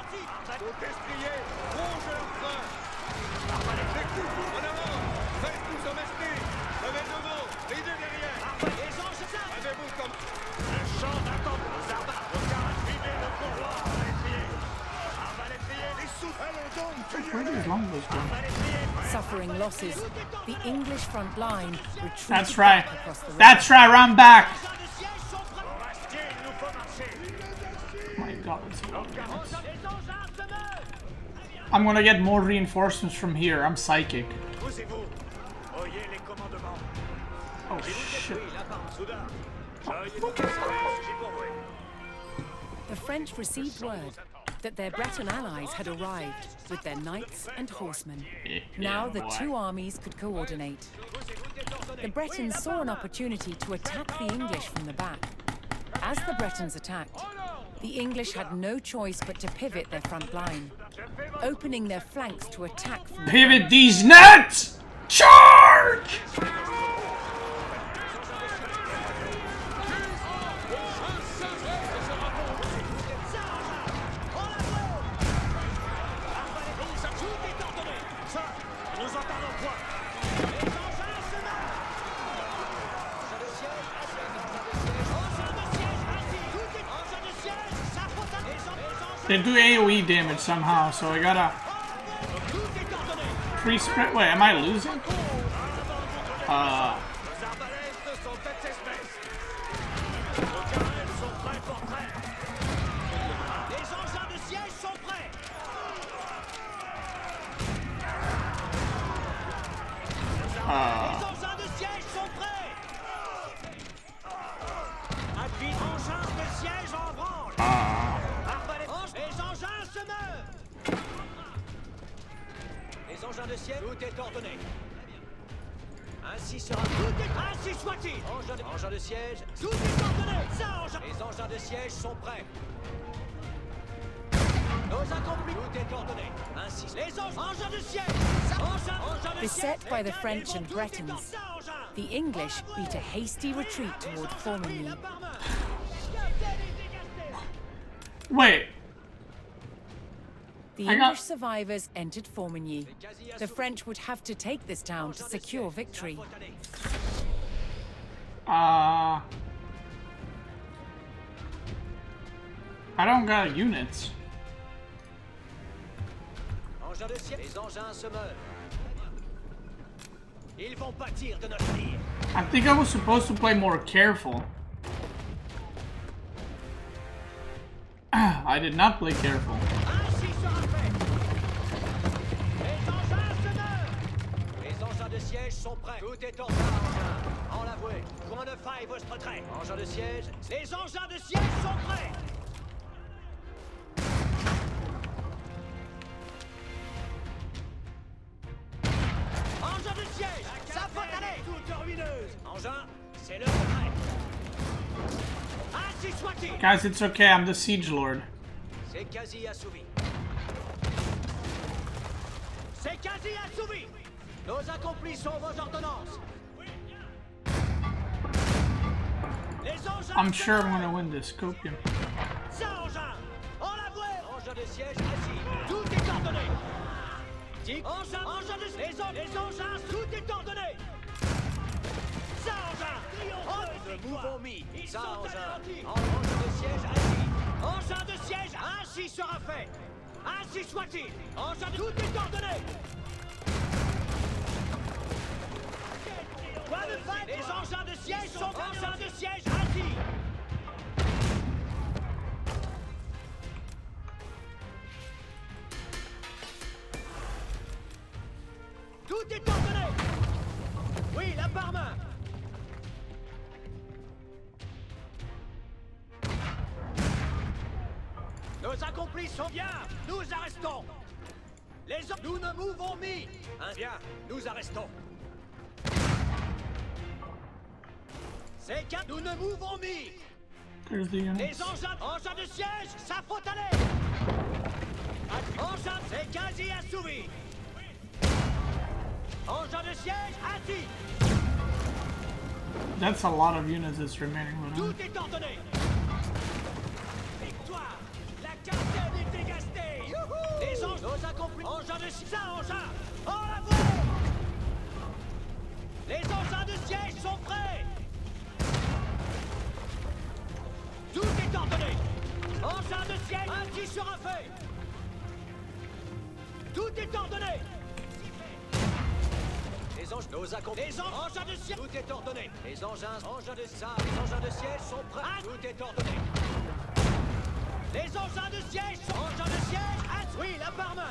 Where do these longbows go? Suffering losses, the English front line retreated That's right. back across the river. That's right, run back! Oh my god, that's a lot of damage. I'm gonna get more reinforcements from here. I'm psychic. Oh shit. The French received word that their Breton allies had arrived with their knights and horsemen. Now the two armies could coordinate. The Bretons saw an opportunity to attack the English from the back. As the Bretons attacked, the English had no choice but to pivot their front line, opening their flanks to attack from the Pivot front. these nuts! Charge! They do AOE damage somehow, so I gotta pre-spread. Wait, am I losing? Les engins de siège, tout est ordonné. Ainsi sera ainsi soit-il. Engins de siège, tout est ordonné. Les engins de siège sont prêts. Nos accomplis, tout est ordonné. Ainsi, les engins de siège. Engins de Beset by the French and Bretons, the English beat a hasty retreat toward Formigny. Wait. The English survivors entered Formigny. The French would have to take this town to secure victory. I don't got units. engins de siège, les engins se meurent. Ils vont pâtir de notre tir. I think I was supposed to play more careful. I did not play careful. Ainsi sera fait. Les engins se meurent. Les engins de siège sont prêts. Tout est en ordre. En l'avoué. Point de faille votre retrait. Engins de siège. Les engins de siège sont prêts. Engins de siège. Ça peut aller. Toute ruineuse. Engins, c'est le retrait. Ainsi soit-il. Guys, it's okay, I'm the siege lord. C'est quasi assouvi. C'est quasi assouvi. Nos accomplis sont vos ordonnances. Les engins. I'm sure I'm gonna win this. Copium. Ça, engin. En l'avoué. Engin de siège assis. Tout est ordonné. Engin de siège. Les engins, tout est ordonné. Ça, engin. Nous mouvons mis. Ça, engin. Engin de siège assis. Engin de siège, ainsi sera fait. Ainsi soit-il. Engin de... Tout est ordonné. Les engins de siège sont engins de siège assis. Tout est ordonné. Oui, la par-main. Nos accomplis sont bien. Nous arrestons. Nous ne mouvons mis. Bien, nous arrestons. c'est qu'un... Nous ne mouvons mis. There's the units. Les engins de siège, ça faut aller. Engin, c'est quasi assouvi. Engin de siège, assis. That's a lot of units that's remaining. Tout est ordonné. Victoire. La cascade est dégastée. Youhou. Les engins, nos accomplis. Engin de siège, ça engin. En la voie. Les engins de siège sont prêts. Tout est ordonné. Engin de siège, ainsi sera fait. Tout est ordonné. Les engins, nos accomplis. Les engins de siège. Tout est ordonné. Les engins de ça. Les engins de siège sont prêts. Tout est ordonné. Les engins de siège sont. Engins de siège. Oui, la par main.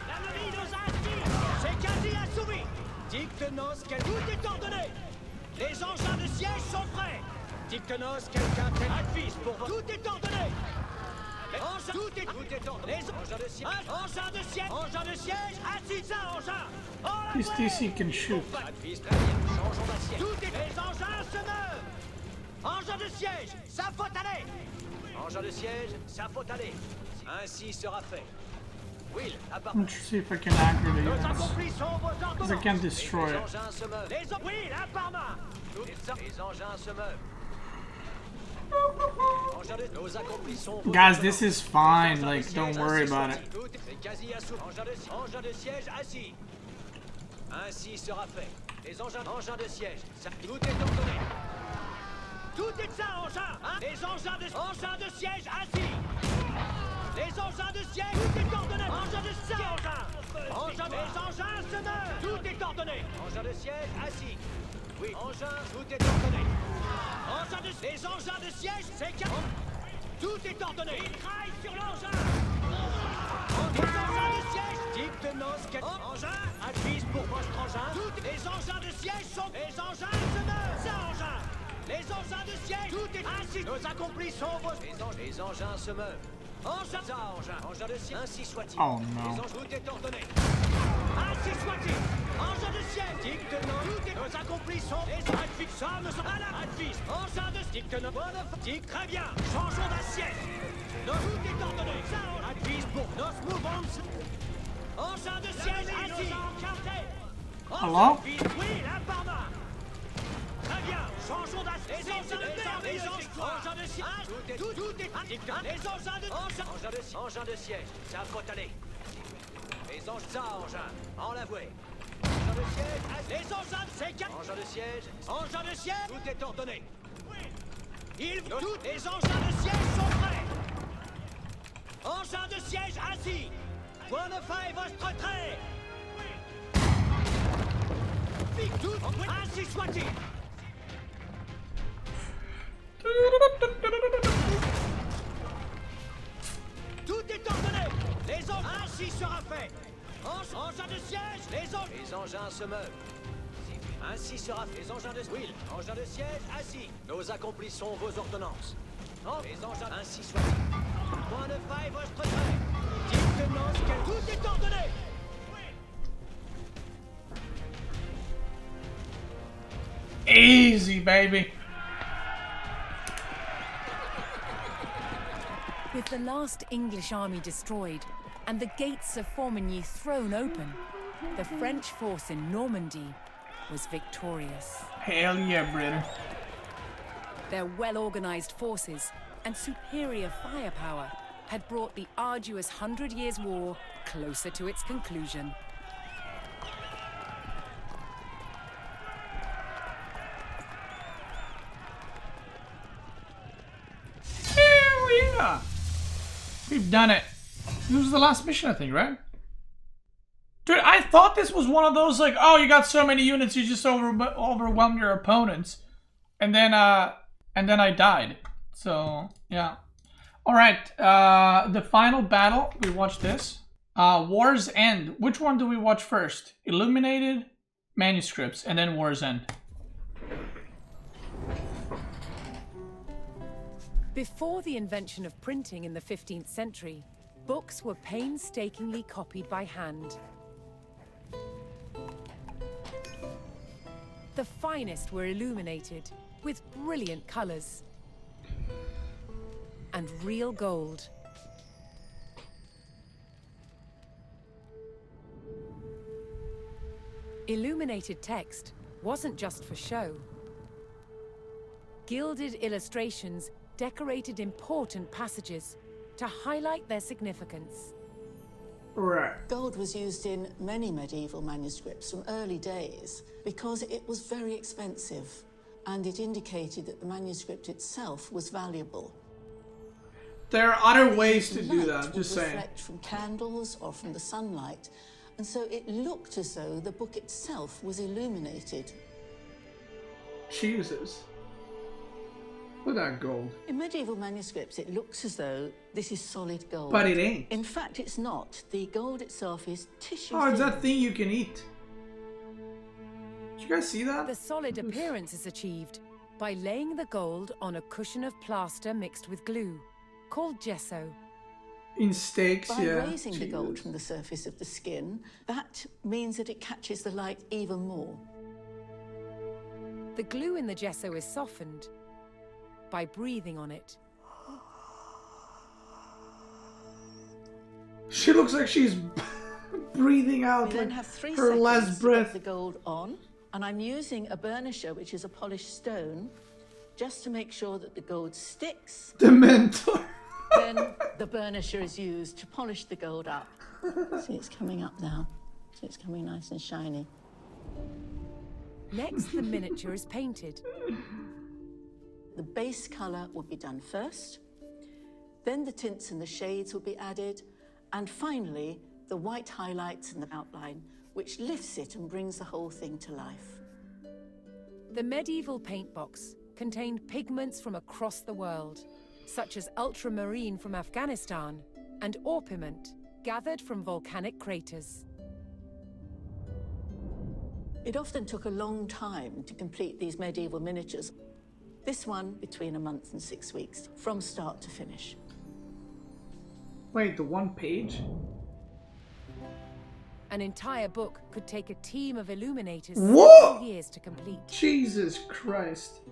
La marine nous a assis. C'est quasi assouvi. Dictenos, tout est ordonné. Les engins de siège sont prêts. Dictenos, quelqu'un advise pour vous. Tout est ordonné. Tout est ordonné. Les engins de siège. Engins de siège. Engins de siège. Assis, ça, engin. Beastyqt can shoot. Advise très bien. Changeons d'assiette. Tout est. Les engins se meuvent. Engins de siège. Ça faut aller. Engins de siège. Ça faut aller. Ainsi sera fait. Will, à part. Let's see if I can aggro the Nos units. accomplis sont vos Because I ordonnances. can't destroy Les it. engins se meuvent. Oui, là par main. Les engins se meuvent. Nos accomplis sont vos Guys, this is fine. Like, don't worry about it. C'est quasi assouvi. Engins de siège assis. Ainsi sera fait. Les engins de siège. Ça, tout est ordonné. Tout est ça, engin. Hein? Les engins de siège assis. Les engins de siège. Tout est ordonné. Engins de siège. Les engins se meuvent. Tout est ordonné. Engins de siège assis. Oui, engins, tout est ordonné. Les engins de siège, c'est qu'un... Tout est ordonné. Il traille sur l'engin. Les engins de siège, dicte-nos quel... Engin, advise pour votre engin. Les engins de siège sont... Les engins se meuvent. Ça, engin. Les engins de siège, tout est ainsi. Nos accomplis sont vos... Les engins se meuvent. Engin, ça, engin de siège, ainsi soit-il. Oh no. Les engins, tout est ordonné. Ainsi soit-il. Engin de siège, dicte-nos. Nos accomplis sont... Les advises, ça me sont... À la advise. Engin de dicte-nos. Dic, très bien. Changeons d'assiette. Nos tout est ordonné. Ça, advise pour nos mouvements. Engin de siège, assis. Hello? Oui, là par main. Très bien, changeons d'assiette. Les engins de siège. Tout est indiqué. Les engins de siège. Ça faut aller. Les engins, ça, engin. En l'avoué. Engins de siège. Les engins de siège. Engins de siège. Engins de siège. Tout est ordonné. Les engins de siège sont prêts. Engins de siège assis. Point de faille, votre trait. Tout, ainsi soit-il. Tout est ordonné. Les engins, ainsi sera fait. Engins de siège. Les engins se meuvent. Ainsi sera fait. Les engins de Will. Engins de siège, assis. Nous accomplissons vos ordonnances. Les engins, ainsi soit-il. Point de faille, votre trait. Dites-nous quel... Tout est ordonné. Easy, baby. With the last English army destroyed and the gates of Formigny thrown open, the French force in Normandy was victorious. Hell yeah, Britain. Their well-organized forces and superior firepower had brought the arduous 100 Years' War closer to its conclusion. Hell yeah! We've done it. This was the last mission, I think, right? Dude, I thought this was one of those, like, oh, you got so many units, you just overwhelm your opponents. And then I died. So, yeah. Alright, the final battle, we watched this. War's End. Which one do we watch first? Illuminated, Manuscripts, and then War's End. Before the invention of printing in the 15th century, books were painstakingly copied by hand. The finest were illuminated with brilliant colors and real gold. Illuminated text wasn't just for show. Gilded illustrations decorated important passages to highlight their significance. Right. Gold was used in many medieval manuscripts from early days because it was very expensive, and it indicated that the manuscript itself was valuable. There are other ways to do that, Light just would saying. reflect from candles or from the sunlight, and so it looked as though the book itself was illuminated. Jesus. Look at that gold. In medieval manuscripts, it looks as though this is solid gold. But it ain't. In fact, it's not. The gold itself is tissue Oh, it's thin. that thing you can eat. Did you guys see that? The solid appearance is achieved by laying the gold on a cushion of plaster mixed with glue, called gesso. In steaks, By yeah. raising the gold from the surface of the skin, that means that it catches the light even more. The glue in the gesso is softened by breathing on it. She looks like she's breathing out We then like have 3 her seconds last to get breath. the gold on, and I'm using a burnisher, which is a polished stone, just to make sure that the gold sticks. The mentor. Then the burnisher is used to polish the gold up. See, it's coming up now. So it's coming nice and shiny. Next, the miniature is painted. The base colour will be done first, then the tints and the shades will be added, and finally the white highlights and the outline, which lifts it and brings the whole thing to life. The medieval paint box contained pigments from across the world, such as ultramarine from Afghanistan and orpiment gathered from volcanic craters. It often took a long time to complete these medieval miniatures. This one between a month and 6 weeks, from start to finish. Wait, the one page? An entire book could take a team of illuminators Whoa! several years to complete. Jesus Christ.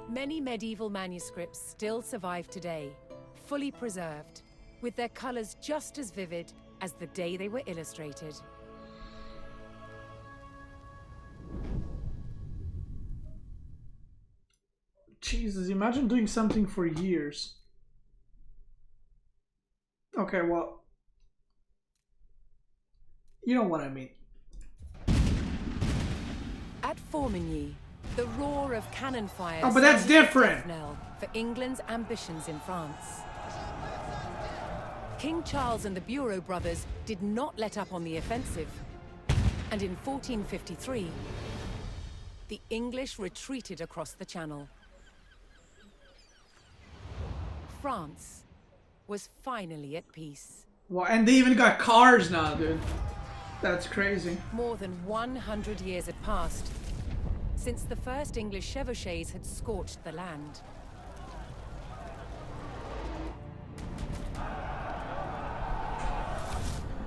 Many medieval manuscripts still survive today, fully preserved, with their colors just as vivid as the day they were illustrated. Jesus, imagine doing something for years. Okay, well, you know what I mean. At Formigny, the roar of cannon fire Oh, but that's sounded a different. death knell for England's ambitions in France. King Charles and the Bureau brothers did not let up on the offensive, and in 1453, the English retreated across the Channel. France was finally at peace. Well, and they even got cars now, dude. That's crazy. More than 100 years had passed since the first English chevauchés had scorched the land.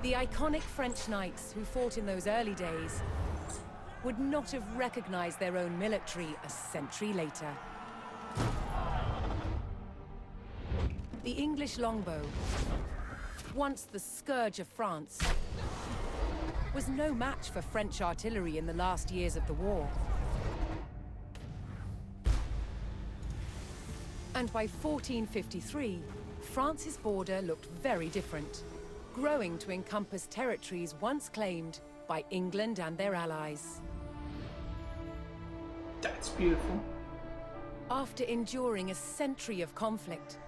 The iconic French knights who fought in those early days would not have recognized their own military a century later. The English longbow, once the scourge of France, was no match for French artillery in the last years of the war. And by 1453, France's border looked very different, growing to encompass territories once claimed by England and their allies. That's beautiful. After enduring a century of conflict,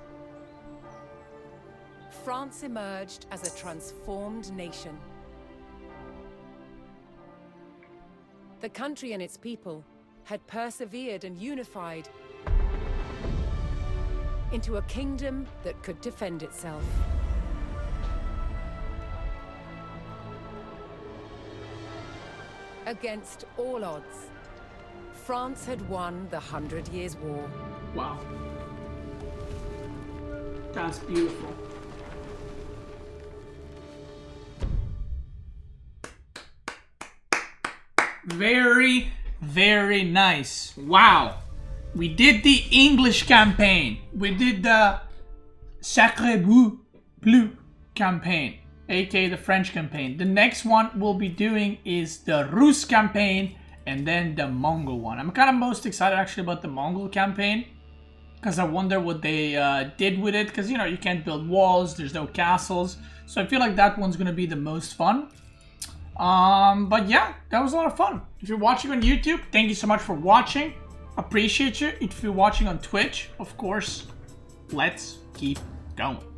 France emerged as a transformed nation. The country and its people had persevered and unified into a kingdom that could defend itself. Against all odds, France had won the 100 Years' War. Wow. That's beautiful. Very, Very nice. Wow. We did the English campaign. We did the Sacre Bleu campaign, aka the French campaign. The next one we'll be doing is the Rus campaign and then the Mongol one. I'm kind of most excited actually about the Mongol campaign because I wonder what they did with it, because you know you can't build walls, there's no castles, so I feel like that one's gonna be the most fun. But yeah, that was a lot of fun. If you're watching on YouTube, thank you so much for watching. Appreciate you. If you're watching on Twitch, of course, let's keep going.